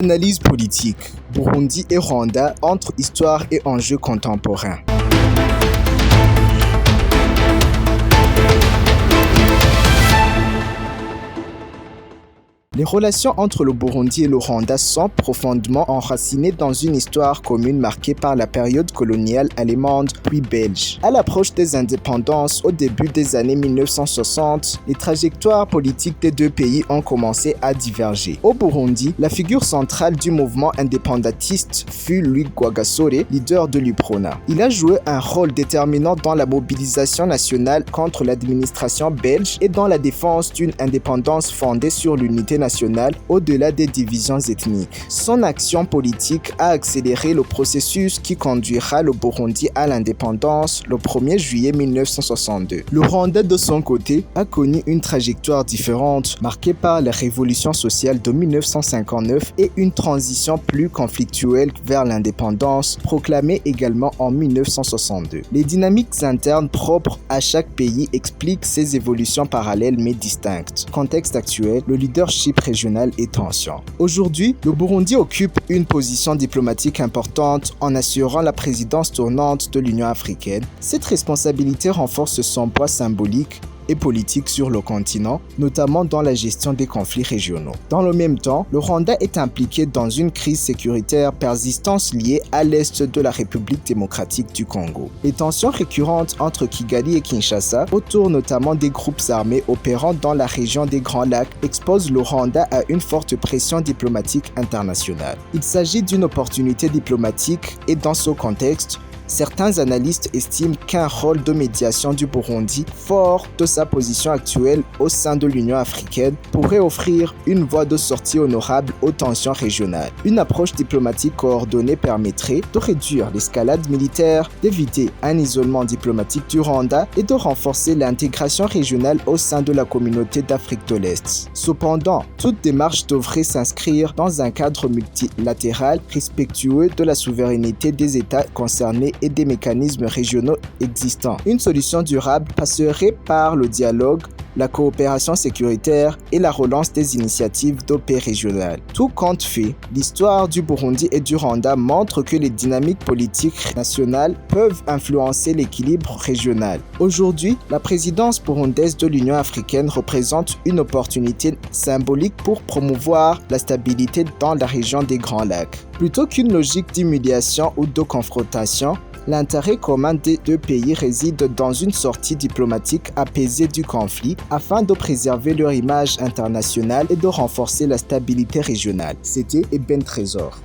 Analyse politique, Burundi et Rwanda entre histoire et enjeux contemporains. Les relations entre le Burundi et le Rwanda sont profondément enracinées dans une histoire commune marquée par la période coloniale allemande puis belge. À l'approche des indépendances au début des années 1960, les trajectoires politiques des deux pays ont commencé à diverger. Au Burundi, la figure centrale du mouvement indépendantiste fut Louis Rwagasore, leader de l'UPRONA. Il a joué un rôle déterminant dans la mobilisation nationale contre l'administration belge et dans la défense d'une indépendance fondée sur l'unité nationale au-delà des divisions ethniques. Son action politique a accéléré le processus qui conduira le Burundi à l'indépendance le 1er juillet 1962. Le Rwanda, de son côté, a connu une trajectoire différente, marquée par la révolution sociale de 1959 et une transition plus conflictuelle vers l'indépendance, proclamée également en 1962. Les dynamiques internes propres à chaque pays expliquent ces évolutions parallèles mais distinctes. Contexte actuel, le leadership régional et tension. Aujourd'hui, le Burundi occupe une position diplomatique importante en assurant la présidence tournante de l'Union africaine. Cette responsabilité renforce son poids symbolique et politique sur le continent, notamment dans la gestion des conflits régionaux. Dans le même temps, le Rwanda est impliqué dans une crise sécuritaire persistante liée à l'est de la République démocratique du Congo. Les tensions récurrentes entre Kigali et Kinshasa, autour notamment des groupes armés opérant dans la région des Grands Lacs, exposent le Rwanda à une forte pression diplomatique internationale. Il s'agit d'une opportunité diplomatique et dans ce contexte, certains analystes estiment qu'un rôle de médiation du Burundi, fort de sa position actuelle au sein de l'Union africaine, pourrait offrir une voie de sortie honorable aux tensions régionales. Une approche diplomatique coordonnée permettrait de réduire l'escalade militaire, d'éviter un isolement diplomatique du Rwanda et de renforcer l'intégration régionale au sein de la communauté d'Afrique de l'Est. Cependant, toute démarche devrait s'inscrire dans un cadre multilatéral respectueux de la souveraineté des États concernés et des mécanismes régionaux existants. Une solution durable passerait par le dialogue, la coopération sécuritaire et la relance des initiatives de paix régionales. Tout compte fait, l'histoire du Burundi et du Rwanda montre que les dynamiques politiques nationales peuvent influencer l'équilibre régional. Aujourd'hui, la présidence burundaise de l'Union africaine représente une opportunité symbolique pour promouvoir la stabilité dans la région des Grands Lacs. Plutôt qu'une logique d'humiliation ou de confrontation, l'intérêt commun des deux pays réside dans une sortie diplomatique apaisée du conflit afin de préserver leur image internationale et de renforcer la stabilité régionale. C'était Eben Trésor.